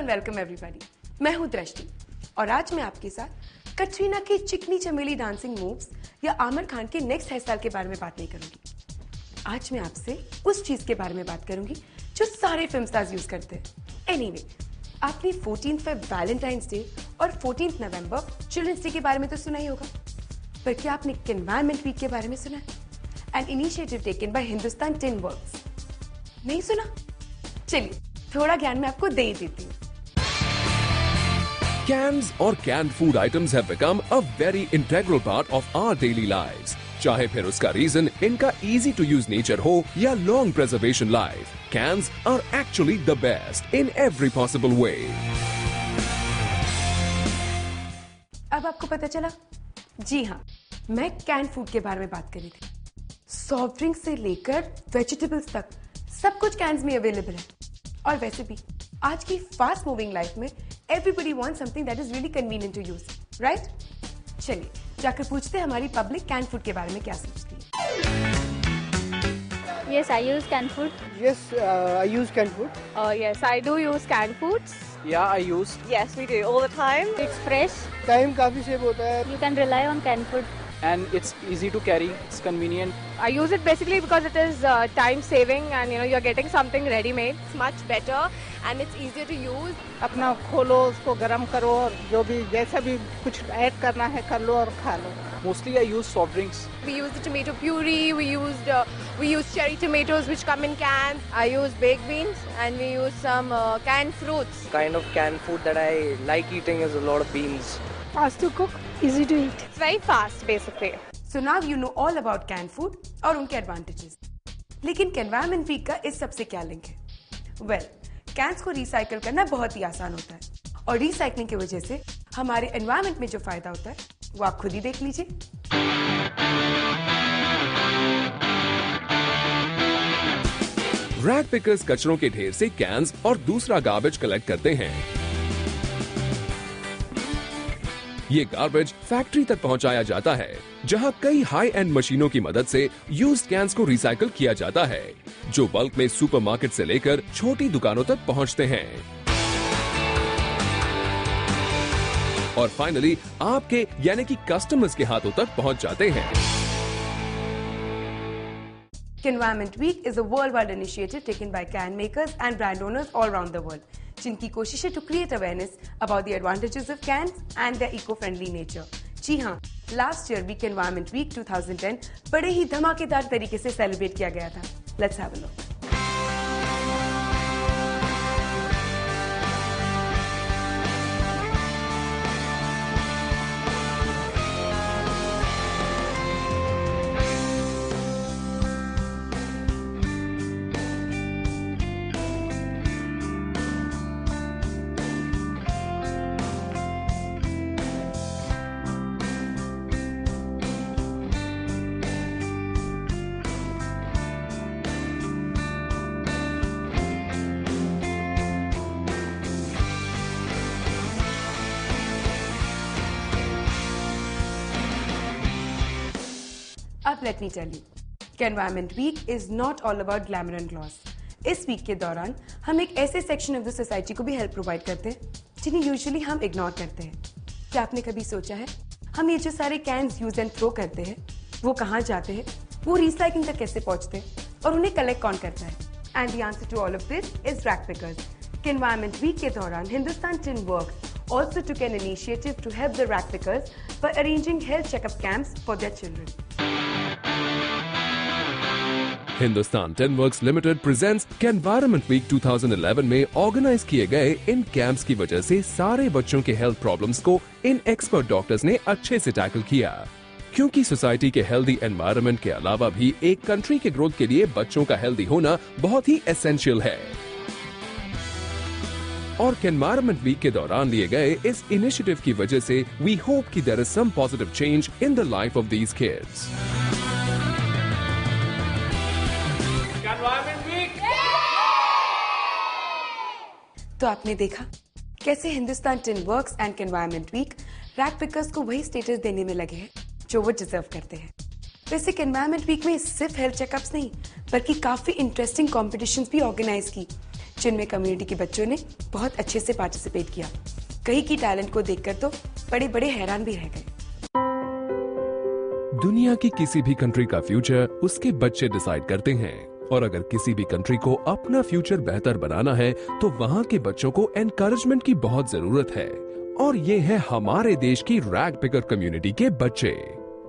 And welcome everybody. मैं हूं दृष्टि और आज मैं आपके साथ कटरीना की चिकनी चमेली डांसिंग मूव्स या आमिर खान के नेक्स्ट हेयर स्टाइल के बारे में बात नहीं करूंगी। आज मैं आपसे उस चीज के बारे में बात करूंगी जो सारे फिल्म स्टार्स यूज करते हैं। एनीवे, आपने 14 फेब वैलेंटाइंस डे और 14 नवंबर चिल्ड्रंस डे के बारे में तो सुना ही होगा, पर क्या आपने एनवायरमेंट वीक के बारे में सुना है? An initiative taken by Hindustan tin works. नहीं सुना? चलिए थोड़ा ज्ञान मैं आपको दे ही देती हूँ। Cans or canned food items have become a very integral part of our daily lives. चाहे फिर उसका रीजन इनका easy to use nature हो या long preservation life, cans are actually the best in every possible way. अब आपको पता चला? जी हाँ, मैं कैन फूड के बारे में बात कर रही थी। सॉफ्ट ड्रिंक से लेकर वेजिटेबल्स तक सब कुछ कैंस में अवेलेबल है। और वैसे भी आज की फास्ट मूविंग लाइफ में everybody want something that is really convenient to use, right? चलिए जाकर पूछते हैं हमारी पब्लिक कैन फूड के बारे में क्या सोचती है। Yes, I use canned food. Yes, I use canned food. Yes, I do use canned foods. Yeah, I use. Yes, we do all the time. It's fresh. Time काफी save होता है. You can rely on canned food. And it's easy to carry. It's convenient. I use it basically because it is time saving and you're getting something ready made. It's much better and it's easier to use. अपना खोलो, उसको गरम करो और जो भी जैसा भी कुछ ऐड करना है कर लो और खा लो. Mostly I use soft drinks. We use the tomato puree. We use cherry tomatoes which come in cans. I use baked beans and we use some canned fruits. Kind of canned food that I like eating is a lot of beans. Fast to cook, easy to eat. It's very fast basically. So now you know all about canned food और उनके advantages. लेकिन environment week का इस सबसे क्या link है? Well, cans को recycle करना बहुत ही आसान होता है और रिसाइकलिंग की वजह से हमारे एनवायरमेंट में जो फायदा होता है वो आप खुद ही देख लीजिए। रैग पिकर्स कचरों के ढेर से कैंस और दूसरा गार्बेज कलेक्ट करते हैं। ये गार्बेज फैक्ट्री तक पहुंचाया जाता है, जहां कई हाई एंड मशीनों की मदद से यूज्ड कैंस को रिसाइकल किया जाता है, जो बल्क में सुपरमार्केट से लेकर छोटी दुकानों तक पहुंचते हैं और फाइनली आपके यानी कि कस्टमर्स के हाथों तक पहुंच जाते हैं। Environment Week is a worldwide initiative taken by can makers and brand owners all around the world, जिनकी कोशिश है to create awareness about the advantages of cans and their eco-friendly nature. जी हाँ, last year week environment week 2010 बड़े ही धमाकेदार तरीके से celebrate किया गया था। Let's have a look. अब लेट मी टेल यू कि environment week is not all about glamour and gloss. इस वीक के दौरान हम एक ऐसे सेक्शन ऑफ द सोसाइटी को भी हेल्प प्रोवाइड करते हैं जिन्हें यूजुअली हम इग्नोर करते हैं। क्या आपने कभी सोचा है हम ये जो सारे कैंस यूज एंड थ्रो करते हैं वो कहाँ जाते हैं, वो रिसाइकलिंग तक कैसे पहुंचते हैं और उन्हें कलेक्ट कौन करता है? And the answer to all of this is rag pickers. Environment week के दौरान Hindustan tin Works also took an initiative to help the rag pickers by arranging health checkup camps for their children. Hindustan tin works Limited presents environment week 2011 में organise किए गए इन camps की वजह से सारे बच्चों के हेल्थ प्रॉब्लम्स को इन एक्सपर्ट डॉक्टर्स ने अच्छे से टैकल किया, क्योंकि सोसाइटी के हेल्दी एनवायरमेंट के अलावा भी एक कंट्री के ग्रोथ के लिए बच्चों का हेल्दी होना बहुत ही एसेंशियल है। और एनवायरमेंट वीक के दौरान लिए गए इस इनिशिएटिव की वजह से वी होप कि there is some positive change in the life of these kids. Environment Week. तो आपने देखा कैसे Hindustan tin Works and environment week rag pickers को वही स्टेटस देने में लगे हैं जो वो डिजर्व करते हैं। वैसे एनवायरमेंट वीक में सिर्फ हेल्थ चेकअप्स नहीं बल्कि काफी इंटरेस्टिंग कॉम्पिटिशन्स भी ऑर्गेनाइज की, जिनमें कम्युनिटी के बच्चों ने बहुत अच्छे से पार्टिसिपेट किया। कई की टैलेंट को देखकर तो बड़े बड़े हैरान भी रह गए। दुनिया की किसी भी कंट्री का फ्यूचर उसके बच्चे डिसाइड करते हैं, और अगर किसी भी कंट्री को अपना फ्यूचर बेहतर बनाना है तो वहाँ के बच्चों को एनकरेजमेंट की बहुत जरूरत है। और ये है हमारे देश की रैग पिकर कम्युनिटी के बच्चे,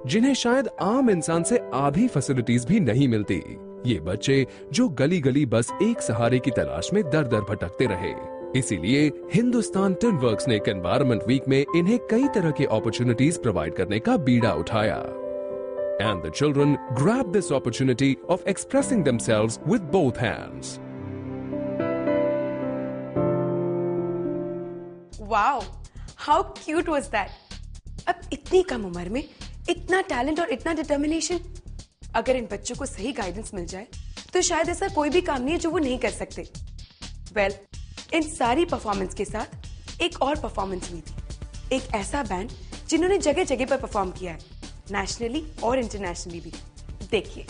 जिन्हें शायद आम इंसान से आधी फैसिलिटीज भी नहीं मिलती। ये बच्चे जो गली गली बस एक सहारे की तलाश में दर दर भटकते रहे। इसीलिए हिंदुस्तान टिन वर्क्स ने एक एनवायरनमेंट वीक में इन्हें कई तरह की अपॉर्चुनिटीज प्रोवाइड करने का बीड़ा उठाया। And the children grabbed this opportunity of expressing themselves with both hands. Wow, how cute was that? अब इतनी कम उम्र में इतना टैलेंट और इतना डिटर्मिनेशन। अगर इन बच्चों को सही गाइडेंस मिल जाए तो शायद ऐसा कोई भी काम नहीं है जो वो नहीं कर सकते। वेल, इन सारी परफॉर्मेंस के साथ एक और परफॉर्मेंस हुई थी। एक ऐसा बैंड जिन्होंने जगह जगह पर परफॉर्म किया है, नेशनली और इंटरनेशनली भी। देखिए,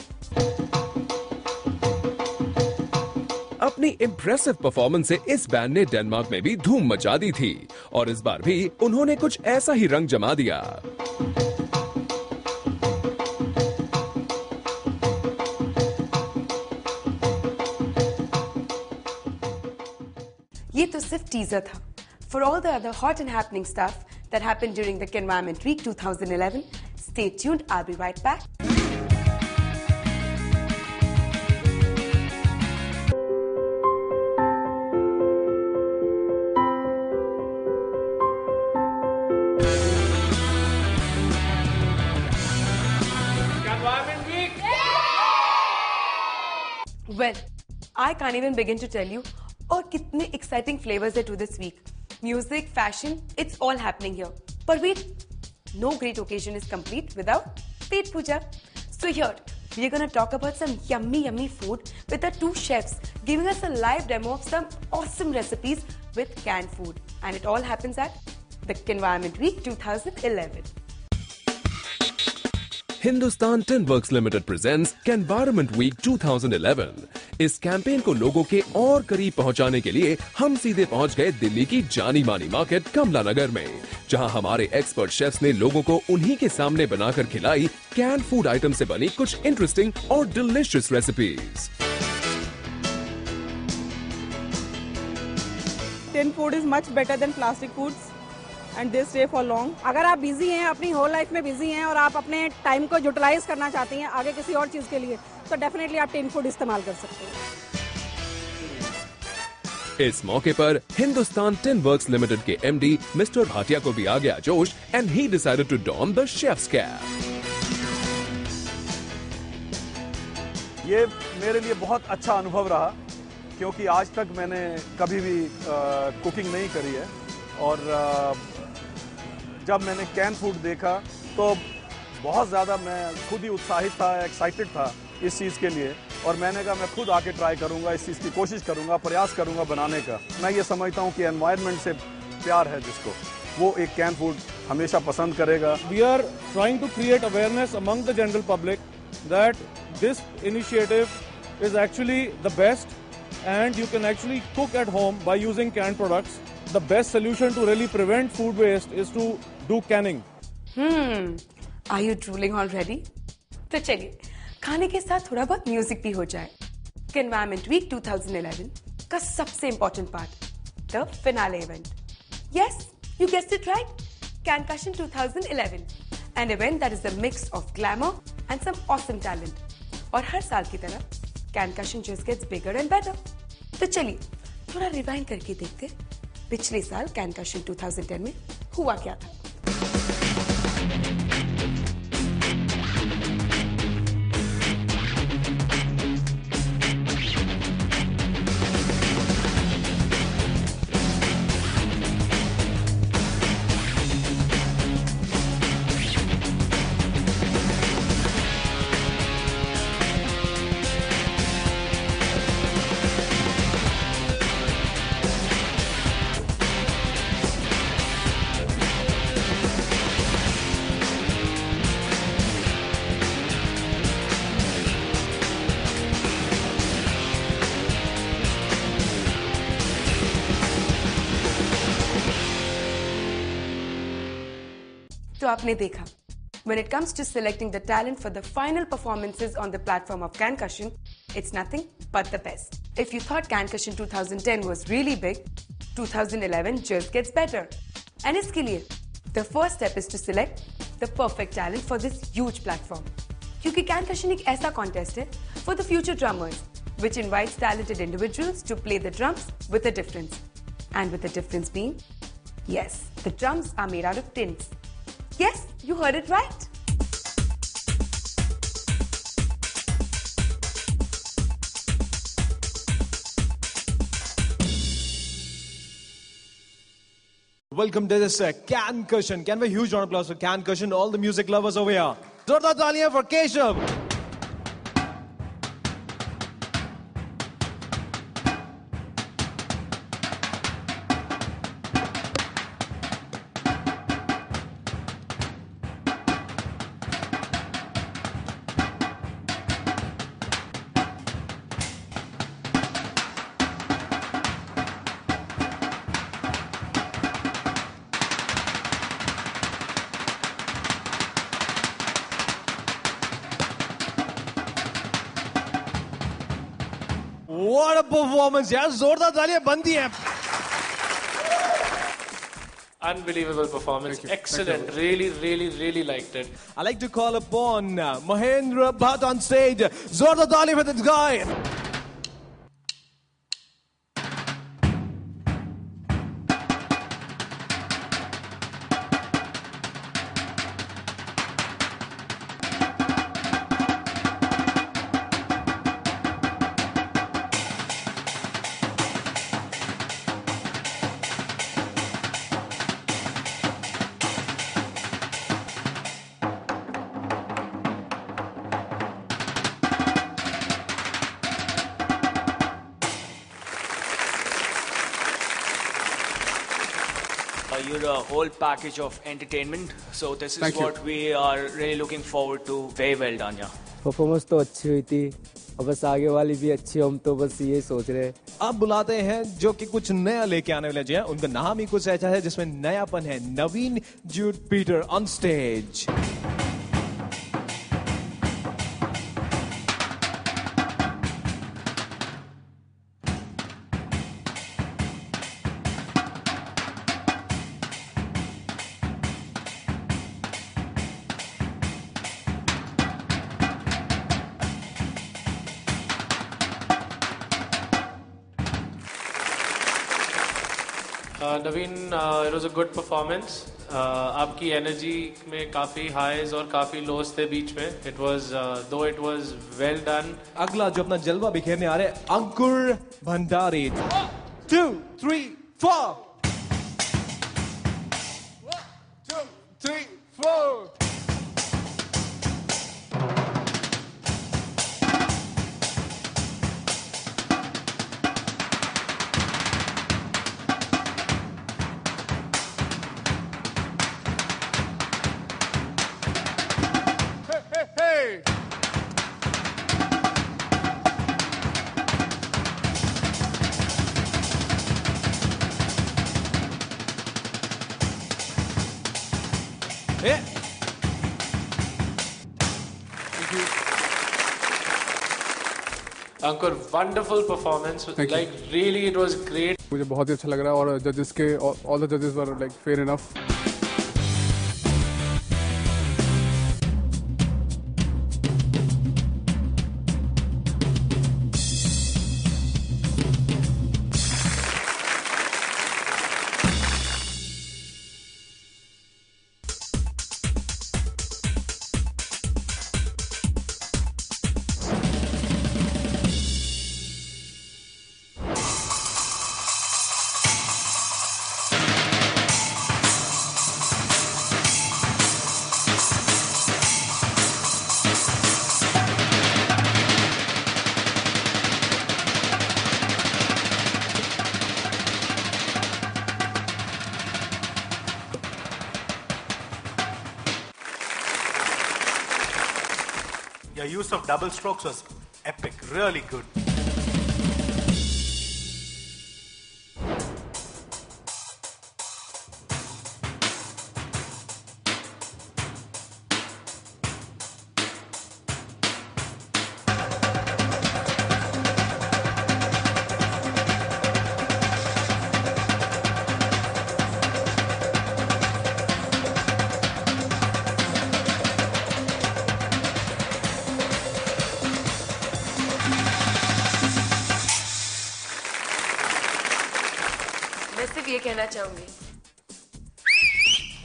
अपनी इम्प्रेसिव परफॉर्मेंस से इस बैंड ने डेनमार्क में भी धूम मचा दी थी, और इस बार भी उन्होंने कुछ ऐसा ही रंग जमा दिया। ये तो सिर्फ टीजर था। For all the other hot and happening stuff that happened during the Environment Week 2011, stay tuned. I'll be right back. Environment Week! Well, I can't even begin to tell you और कितने exciting flavors है to this week. Music, fashion, it's all happening here. But wait, no great occasion is complete without Pet Puja. So here, we're gonna talk about some yummy food with our two chefs giving us a live demo of some awesome recipes with canned food. And it all happens at the Environment Week 2011. Hindustan tin works Limited presents environment week 2011। इस campaign को लोगों के और करीब पहुंचाने के लिए हम सीधे पहुंच गए दिल्ली की जानी मानी मार्केट कमला नगर में, जहां हमारे एक्सपर्ट शेफ्स ने लोगों को उन्हीं के सामने बनाकर खिलाई कैन फूड आइटम से बनी कुछ इंटरेस्टिंग और delicious recipes. Tin food is much better than plastic foods and they stay for long. अगर आप बिजी हैं, अपनी होल लाइफ में बिजी हैं और आप अपने टाइम को यूटिलाइज करना चाहती हैं आगे किसी और चीज के लिए, तो डेफिनेटली आप टिन फूड इस्तेमाल कर सकते हैं। इस मौके पर हिंदुस्तान टिन वर्क्स लिमिटेड के एमडी मिस्टर भाटिया को भी आ गया जोश, and he decided to don the chef's cap. ये मेरे लिए बहुत अच्छा अनुभव रहा, क्योंकि आज तक मैंने कभी भी कुकिंग नहीं करी है, और जब मैंने कैन फूड देखा तो बहुत ज़्यादा मैं खुद ही उत्साहित था, एक्साइटेड था इस चीज़ के लिए, और मैंने कहा मैं खुद आके ट्राई करूंगा, इस चीज़ की कोशिश करूंगा, प्रयास करूंगा बनाने का। मैं ये समझता हूँ कि एनवायरनमेंट से प्यार है जिसको, वो एक कैन फूड हमेशा पसंद करेगा। We are trying to create awareness among the general public that this initiative is actually the best, and you can actually cook at home by using canned products. The best solution to really prevent food waste is to do canning. Are you drooling already? तो चलिए खाने के साथ थोड़ा बहुत music भी हो जाए। एनवायरनमेंट वीक 2011 का सबसे important part, the finale event. Yes, you guessed it right. Cancussion 2011, an event that is a mix of glamour and some awesome talent. और हर साल की तरह Cancussion just gets bigger and better. तो चलिए थोड़ा rewind करके देखते हैं पिछले साल Cancussion 2010 में हुआ क्या था। तो आपने देखा. When it comes to selecting the talent for the final performances on the platform of Cancussion, it's nothing but the best. If you thought Cancussion 2010 was really big, 2011 just gets better. And इसके लिए, the first step is to select the perfect talent for this huge platform. क्योंकि Cancussion एक ऐसा contest है for the future drummers, which invites talented individuals to play the drums with a difference. And with the difference being, yes, the drums are made out of tins. Yes, you heard it right. Welcome to this Cancussion. Can we have a huge round of applause for Cancussion? All the music lovers over here. Zordar taaliyan for Keshav. What a performance, yaar. Zordar taaliyan bandi hai. Unbelievable performance. Excellent. Really, really, really liked it. I like to call upon Mahendra Bhatt on stage. Zordar taaliyan for this guy. You're a whole package of entertainment, so this is what we are really looking forward to. Very well done, yeah. Performance तो अच्छी हुई थी, और बस आगे वाली भी अच्छी, हम तो बस ये सोच रहे हैं. अब बुलाते हैं जो कि कुछ नया लेके आने वाले हैं. उनका नाम ही कुछ ऐसा है जिसमें नयापन है. Naveen Jude Peter on stage. Naveen, it was a good performance. आपकी एनर्जी में काफी हाईज और काफी लोस थे बीच में. It was though it was well done. अगला जो अपना जलवा बिखेरने आ रहे हैं, अंकुर Bhandari. 1, 2, 3, 4. 1, 2, 3, 4. Ankur, wonderful performance. Like really, it was great. मुझे बहुत ही अच्छा लग रहा है और जजेस के all the judges were like fair enough. Your use of double strokes was epic, really good. मैं सिर्फ ये कहना चाहूंगी,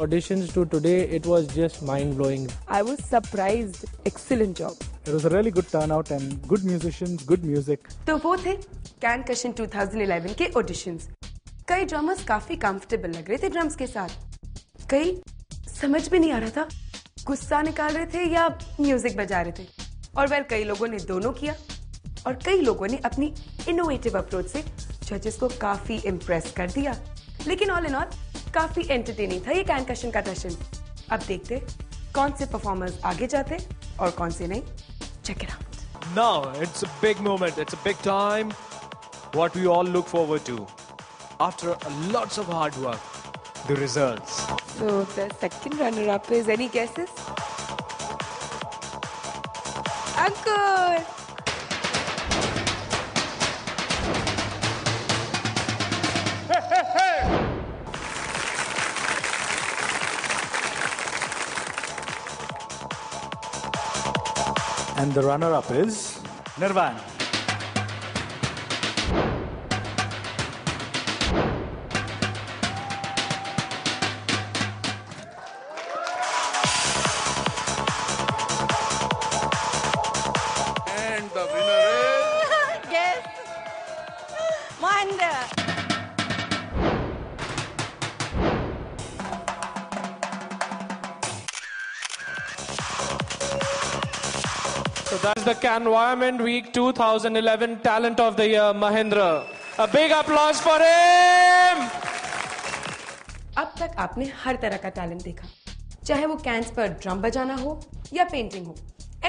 Auditions to today, it was just mind-blowing. I was surprised. Excellent job. It was a really good turnout and good musicians, good music. तो वो थे can Kishan 2011 के auditions. कई ड्रमर्स काफी कंफर्टेबल लग रहे थे ड्रम्स के साथ, कई समझ में नहीं आ रहा था गुस्सा निकाल रहे थे या म्यूजिक बजा रहे थे, और वेल कई लोगों ने दोनों किया और कई लोगों ने अपनी इनोवेटिव अप्रोच से जजेस को काफी इम्प्रेस कर दिया। लेकिन ऑल इन ऑल काफी एंटरटेनिंग था ये कैन कशन का सेशन। अब देखते कौन से परफॉर्मर्स आगे जाते और कौन से नहीं। Check it out. Now it's a big moment. It's a big time. What we all look forward to. After lots of hard work, the results. So the second runner-up is, any guesses? Ankur. And the runner-up is Nirvan. And the winner is... Yes. Mahendra. So that's the Environment Week 2011 Talent of the Year, Mahendra. A big applause for him! अब तक आपने हर तरह का talent देखा, चाहे वो cans पर drum बजाना हो या पेंटिंग हो।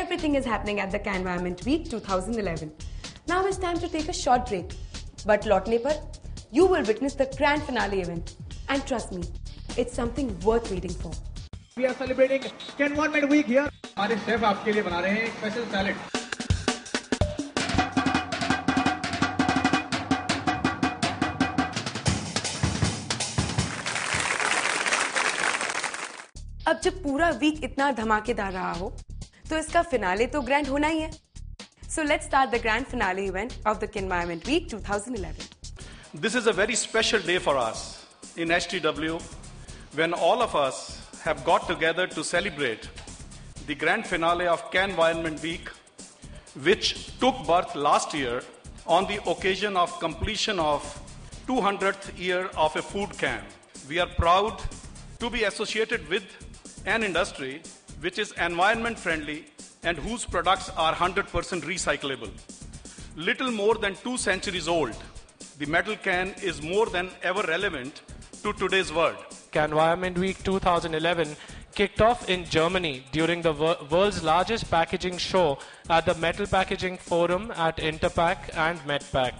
Everything is happening at the Environment Week 2011. Now it's time to take a short break. But लौटने पर you will witness the grand finale event. And trust me, it's something worth waiting for. We are celebrating Environment Week here. हमारे chef आपके लिए बना रहे हैं special salad. अब जब पूरा वीक इतना धमाकेदार रहा हो, तो इसका फिनाले तो ग्रैंड होना ही है। So let's start the grand finale event of the Environment Week 2011. This is a very special day for us in HTW when all of us have got together to celebrate the grand finale of Environment Week, which took birth last year on the occasion of completion of 200th year of a food can. We are proud to be associated with an industry which is environment friendly and whose products are 100% recyclable. Little more than 2 centuries old, the metal can is more than ever relevant to today's world. Environment Week 2011 kicked off in Germany during the world's largest packaging show at the Metal Packaging Forum at Interpack and Medpack.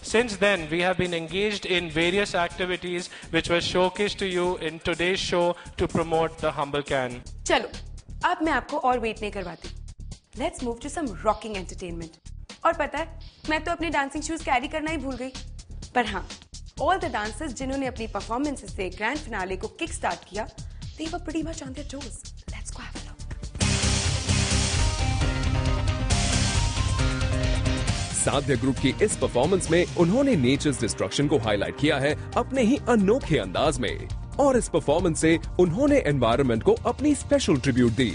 Since then, we have been engaged in various activities which were showcased to you in today's show to promote the humble can. चलो, अब मैं आपको और wait नहीं करवाती। Let's move to some rocking entertainment. और पता है, मैं तो अपने डांसिंग शूज कैरी करना ही भूल गई। पर हाँ, all the dancers जिन्होंने अपनी परफॉर्मेंसेस से ग्रैंड फिनाले को किक स्टार्ट किया, they were pretty much on their toes. Let's go have a look. साध्य ग्रुप की इस परफॉर्मेंस में उन्होंने नेचर्स डिस्ट्रक्शन को हाईलाइट किया है अपने ही अनोखे अंदाज में, और इस परफॉर्मेंस से उन्होंने एनवायरनमेंट को अपनी special tribute the.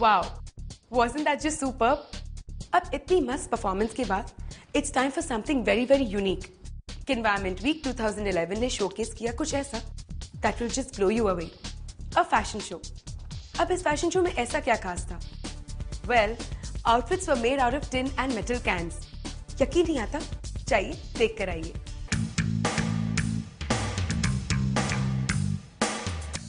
Wow, wasn't that just superb? अब इतनी मस्त परफॉर्मेंस के बाद it's time for something very very unique. Environment Week 2011 ने शोकेस किया कुछ ऐसा that will just blow you away. A fashion show. अब इस फैशन शो में ऐसा क्या खास था? Well, outfits were made out of tin and metal cans. यकीन नहीं आता? चाहिए देख कर आइए।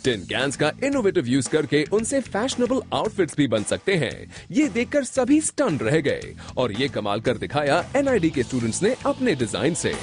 टिन कैंस का इनोवेटिव यूज करके उनसे फैशनेबल आउटफिट्स भी बन सकते हैं। ये देखकर सभी स्टन रह गए और ये कमाल कर दिखाया NID के स्टूडेंट्स ने अपने डिजाइन से।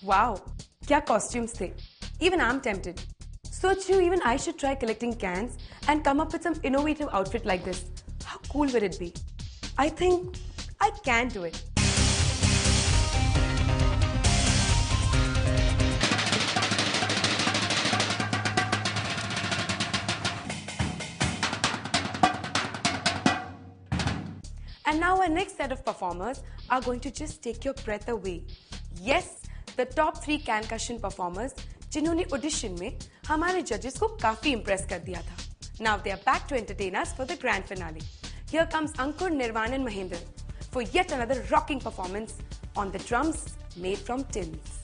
Wow, क्या costumes थे. Even I'm tempted. So true, even I should try collecting cans and come up with some innovative outfit like this. How cool would it be? I think I can do it. And now our next set of performers are going to just take your breath away. Yes, the top 3 can cushion performers जिन्होंने audition में हमारे judges को काफी impress कर दिया था. Now they are back to entertain us for the grand finale. Here comes Ankur, Nirvan and Mahendra for yet another rocking performance on the drums made from tins.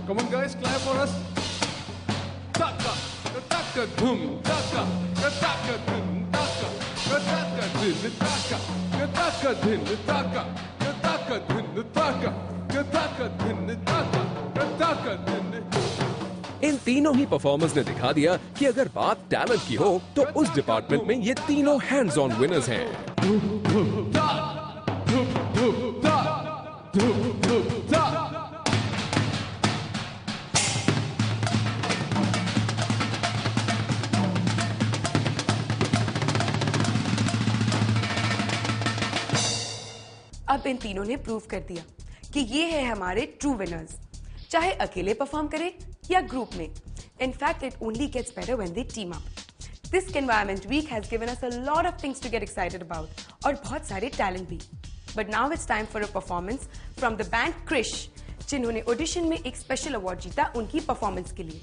Come on, guys, clap for us. Taka, taka, boom, taka, taka, boom, taka, taka. din taka, taka din taka, taka din taka, taka din taka, taka din. इन तीनों ही performers ने दिखा दिया कि अगर बात talent की हो तो उस डिपार्टमेंट में ये तीनों हैंड्स ऑन विनर्स हैं। अब इन तीनों ने प्रूव कर दिया कि ये है हमारे ट्रू विनर्स, चाहे अकेले परफॉर्म करें या ग्रुप में। In fact, it only gets better when they team up. This Environment Week has given us a lot of things to get excited about और बहुत सारे टैलेंट भी। But now it's time for a performance from the band Krish, जिन्होंने audition में एक special award जीता उनकी performance के लिए।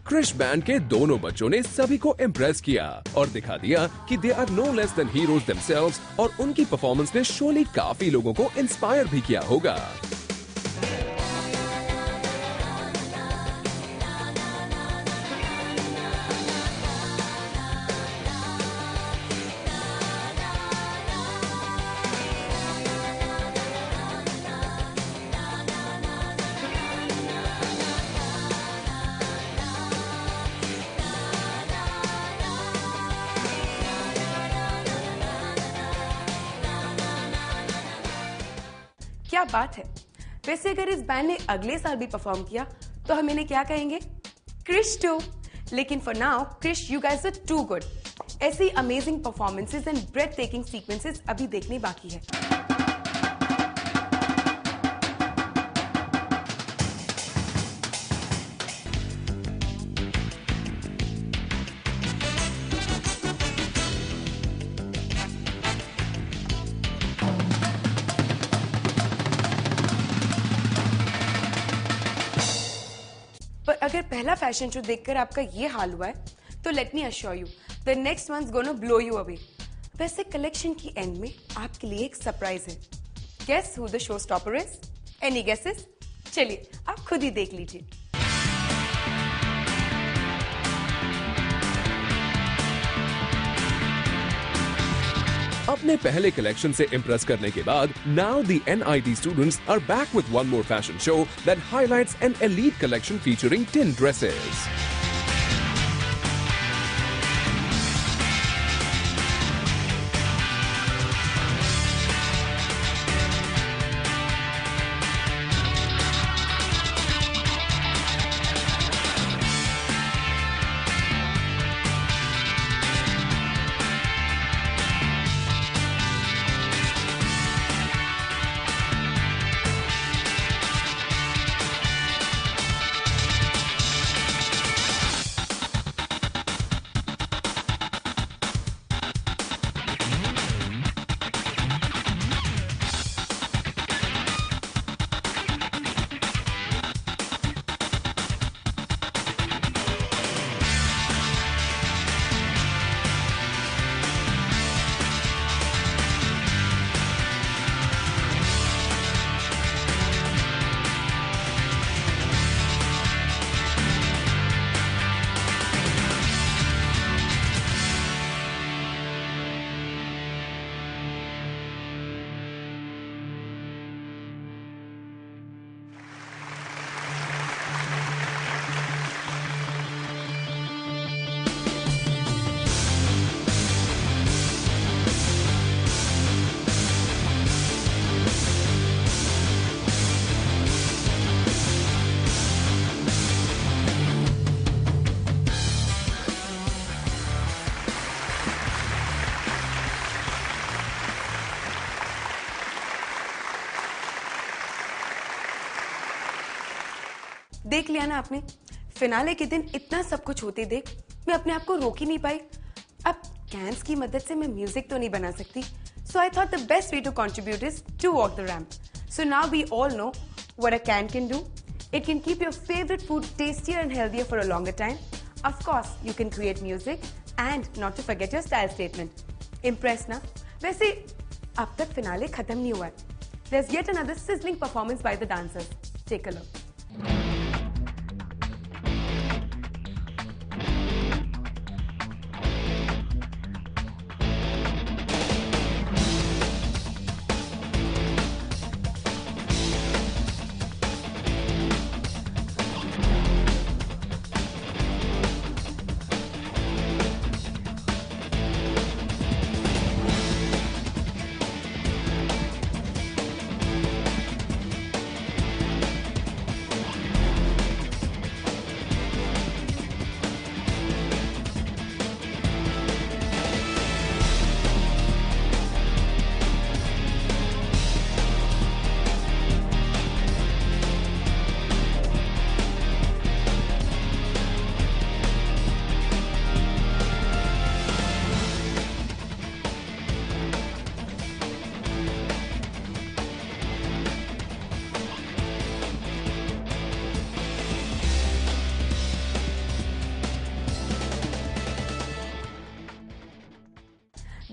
क्रिश बैंड के दोनों बच्चों ने सभी को इम्प्रेस किया और दिखा दिया कि they are no less than heroes themselves और उनकी परफॉर्मेंस ने शोली काफी लोगों को इंस्पायर भी किया होगा। क्या बात है। वैसे अगर इस बैंड ने अगले साल भी परफॉर्म किया तो हम इन्हें क्या कहेंगे? क्रिश 2। लेकिन for now Krrish, you guys are too good. ऐसी amazing performances and breath taking sequences अभी देखनी बाकी है। पर अगर पहला फैशन शो देखकर आपका ये हाल हुआ है तो let me assure you the next one's gonna blow you away. वैसे कलेक्शन की एंड में आपके लिए एक सरप्राइज है। Guess who the show stopper is? Any guesses? चलिए आप खुद ही देख लीजिए। अपने पहले कलेक्शन से इम्प्रेस करने के बाद now the NIT students are back with one more fashion show that highlights an elite collection featuring 10 dresses. देख लिया ना आपने, फिनाले के दिन इतना सब कुछ होते देख मैं अपने आप को रोक ही नहीं पाई। अब कैन्स की मदद से मैं म्यूजिक तो नहीं बना सकती, so I thought the best way to contribute is to walk the ramp. So now we all know what a can can do. It can keep your favorite food tastier and healthier for a longer time. Of course, you can create music and not to forget your style statement. Impressed ना? वैसे अब तक finale खत्म नहीं हुआ है. There's yet another sizzling performance by the dancers. Take a look.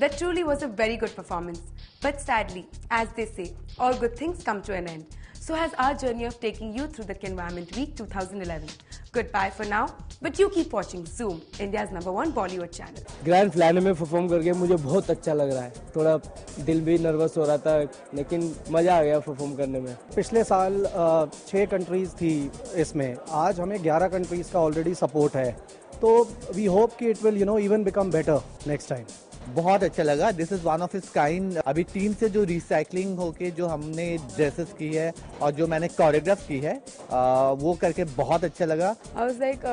That truly was a very good performance. But sadly, as they say, all good things come to an end. So has our journey of taking you through the Kenvironment Week 2011. Goodbye for now, but you keep watching Zoom, India's #1 Bollywood channel. Grand finale में perform करके मुझे बहुत अच्छा लग रहा है. थोड़ा दिल भी नर्वस हो रहा था, लेकिन मजा आ गया परफॉर्म करने में. पिछले साल 6 कंट्रीज थी इसमें, आज हमें 11 कंट्रीज का ऑलरेडी सपोर्ट है, तो वी होप कि it will even become better next time. बहुत अच्छा लगा. This is one of its kind. अभी टीम से जो रिसाइकलिंग होके जो हमने ड्रेसेस की है और जो मैंने कोरियोग्राफ की है वो करके बहुत अच्छा लगा. I was like,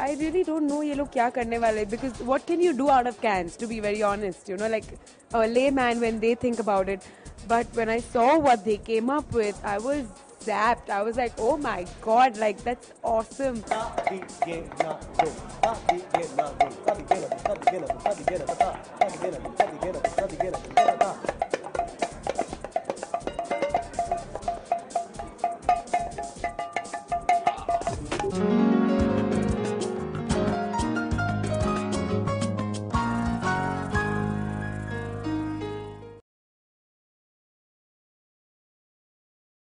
I really don't know ये लोग क्या करने वाले, because what can you do out of cans, to be very honest, you know, like a layman when they think about it. But when I saw what they came up with, I was zapped. I was like, oh my god, like that's awesome.